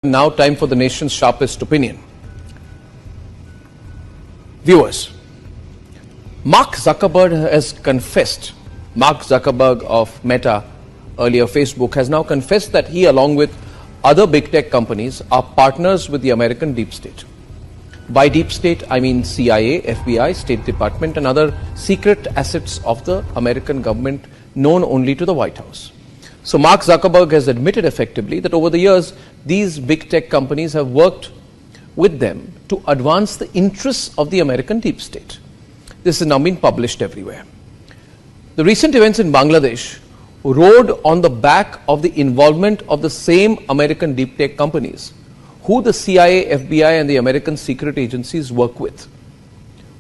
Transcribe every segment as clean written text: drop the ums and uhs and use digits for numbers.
Now time for the nation's sharpest opinion. Viewers, Mark Zuckerberg of Meta, earlier Facebook, has now confessed that he, along with other big tech companies, are partners with the American deep state. By deep state, I mean CIA, FBI, State Department and other secret assets of the American government known only to the White House. So Mark Zuckerberg has admitted effectively that over the years, these big tech companies have worked with them to advance the interests of the American deep state. This has now been published everywhere. The recent events in Bangladesh rode on the back of the involvement of the same American deep tech companies who the CIA, FBI and the American secret agencies work with.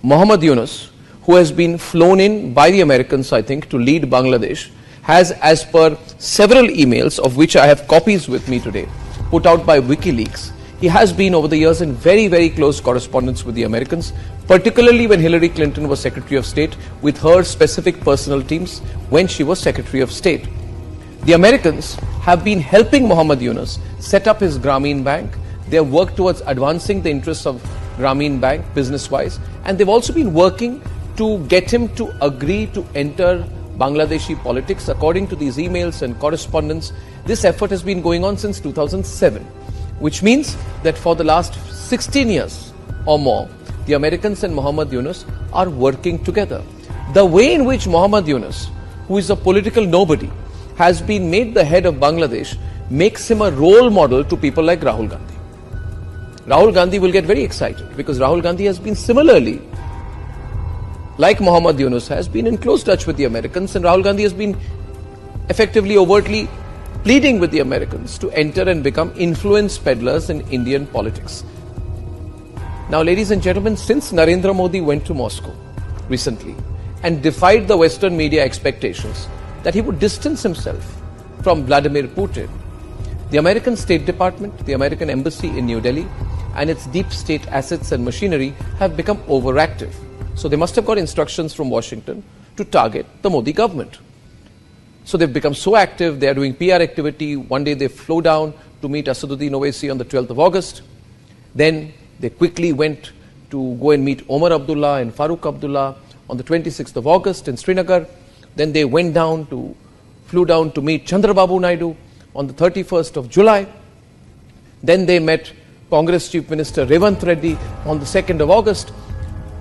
Muhammad Yunus, who has been flown in by the Americans, I think, to lead Bangladesh, has, as per several emails, of which I have copies with me today, put out by WikiLeaks, he has been over the years in very, very close correspondence with the Americans, particularly when Hillary Clinton was Secretary of State, with her specific personal teams when she was Secretary of State. The Americans have been helping Muhammad Yunus set up his Grameen Bank. They have worked towards advancing the interests of Grameen Bank business-wise, and they've also been working to get him to agree to enter Bangladeshi politics. According to these emails and correspondence, this effort has been going on since 2007, which means that for the last 16 years or more, the Americans and Muhammad Yunus are working together. The way in which Muhammad Yunus, who is a political nobody, has been made the head of Bangladesh makes him a role model to people like Rahul Gandhi. Rahul Gandhi will get very excited because Rahul Gandhi has been similarly, like Muhammad Yunus, has been in close touch with the Americans, and Rahul Gandhi has been effectively, overtly pleading with the Americans to enter and become influence peddlers in Indian politics. Now, ladies and gentlemen, since Narendra Modi went to Moscow recently and defied the Western media expectations that he would distance himself from Vladimir Putin, the American State Department, the American Embassy in New Delhi, and its deep state assets and machinery have become overactive. So they must have got instructions from Washington to target the Modi government. So they've become so active, they are doing PR activity. One day they flew down to meet Asaduddin Owaisi on the 12th of August. Then they quickly went to go and meet Omar Abdullah and Farooq Abdullah on the 26th of August in Srinagar. Then they flew down to meet Chandrababu Naidu on the 31st of July. Then they met Congress Chief Minister Revanth Reddy on the 2nd of August.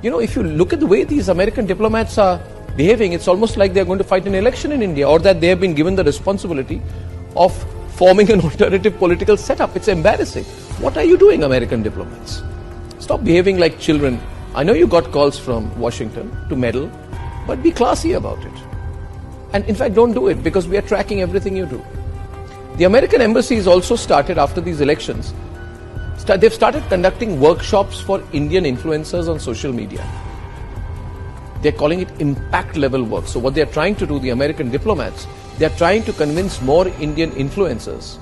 You know, if you look at the way these American diplomats are behaving, it's almost like they're going to fight an election in India, or that they have been given the responsibility of forming an alternative political setup. It's embarrassing. What are you doing, American diplomats? Stop behaving like children. I know you got calls from Washington to meddle, but be classy about it. And in fact, don't do it, because we are tracking everything you do. The American embassy has also started, after these elections, they've started conducting workshops for Indian influencers on social media. They're calling it impact level work. So what they're trying to do, the American diplomats, they're trying to convince more Indian influencers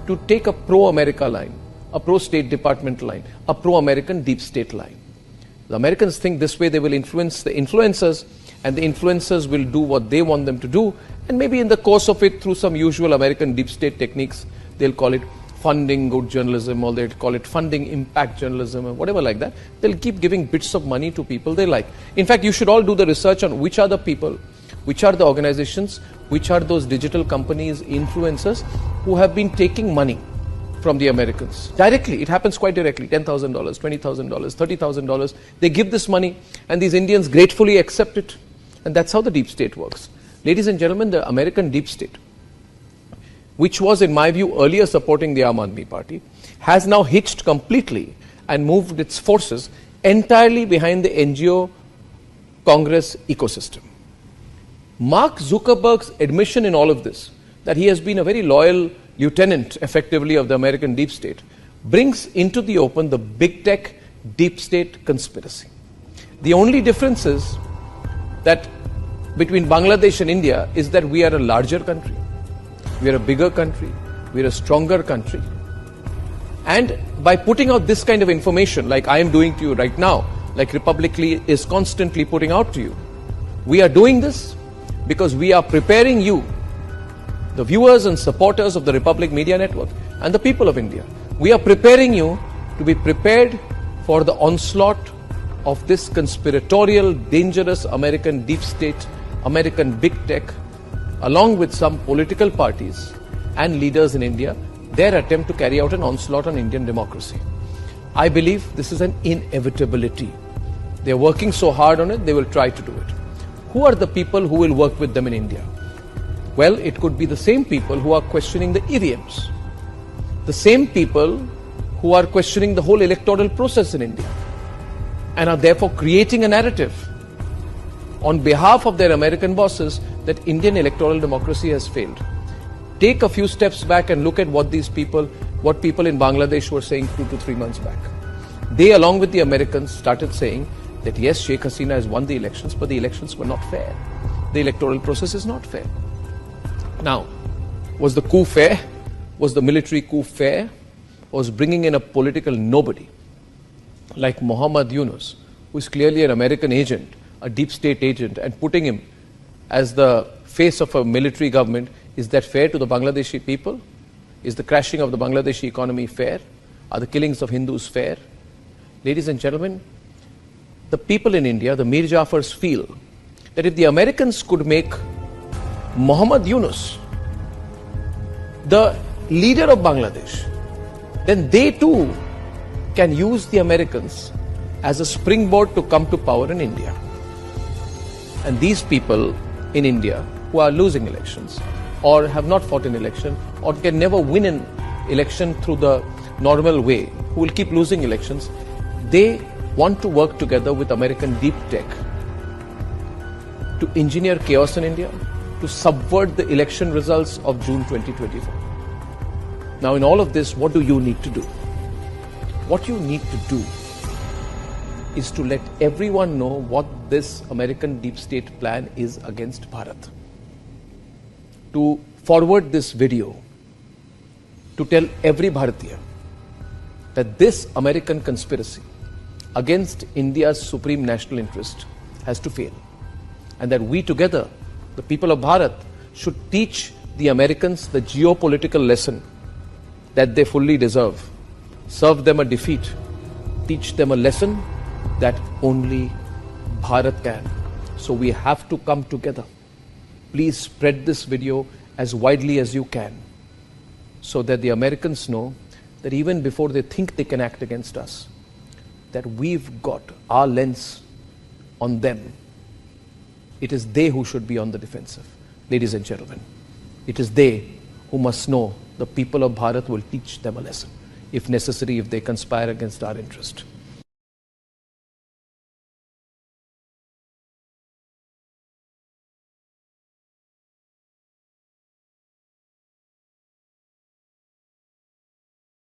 to take a pro-America line, a pro-State Department line, a pro-American deep state line. The Americans think this way they will influence the influencers, and the influencers will do what they want them to do, and maybe in the course of it, through some usual American deep state techniques, they'll call it funding good journalism, or they'll call it funding impact journalism, or whatever like that. They'll keep giving bits of money to people they like. In fact, you should all do the research on which are the people, which are the organizations, which are those digital companies, influencers, who have been taking money from the Americans. Directly, it happens quite directly, $10,000, $20,000, $30,000. They give this money, and these Indians gratefully accept it. And that's how the deep state works. Ladies and gentlemen, the American deep state, which was, in my view, earlier supporting the Aam Aadmi Party, has now hitched completely and moved its forces entirely behind the NGO Congress ecosystem. Mark Zuckerberg's admission in all of this, that he has been a very loyal lieutenant, effectively, of the American deep state, brings into the open the big tech deep state conspiracy. The only difference is that between Bangladesh and India is that we are a larger country. We are a bigger country, we are a stronger country. And by putting out this kind of information, like I am doing to you right now, like Republicly is constantly putting out to you, we are doing this because we are preparing you, the viewers and supporters of the Republic Media Network, and the people of India, We are preparing you to be prepared for the onslaught of this conspiratorial, dangerous American deep state, American big tech, along with some political parties and leaders in India, their attempt to carry out an onslaught on Indian democracy. I believe this is an inevitability. They are working so hard on it, they will try to do it. Who are the people who will work with them in India? Well, it could be the same people who are questioning the EVMs, the same people who are questioning the whole electoral process in India, and are therefore creating a narrative on behalf of their American bosses that Indian electoral democracy has failed. Take a few steps back and look at what people in Bangladesh were saying 2 to 3 months back. They, along with the Americans, started saying that yes, Sheikh Hasina has won the elections, but the elections were not fair. The electoral process is not fair. Now, was the coup fair? Was the military coup fair? Was bringing in a political nobody like Muhammad Yunus, who is clearly an American agent, a deep state agent, and putting him as the face of a military government, is that fair to the Bangladeshi people? Is the crashing of the Bangladeshi economy fair? Are the killings of Hindus fair? Ladies and gentlemen, the people in India, the Mir Jafars, feel that if the Americans could make Muhammad Yunus the leader of Bangladesh, then they too can use the Americans as a springboard to come to power in India. And these people in India who are losing elections or have not fought an election or can never win an election through the normal way, who will keep losing elections, they want to work together with American deep tech to engineer chaos in India, to subvert the election results of June 2024. Now, in all of this, what do you need to do? What you need to do is to let everyone know what this American deep state plan is against Bharat. To forward this video, to tell every Bharatiya that this American conspiracy against India's supreme national interest has to fail. And that we together, the people of Bharat, should teach the Americans the geopolitical lesson that they fully deserve. Serve them a defeat. Teach them a lesson that only Bharat can. So we have to come together. Please spread this video as widely as you can, so that the Americans know that even before they think they can act against us, that we've got our lens on them. It is they who should be on the defensive. Ladies and gentlemen, it is they who must know the people of Bharat will teach them a lesson, if necessary, if they conspire against our interest.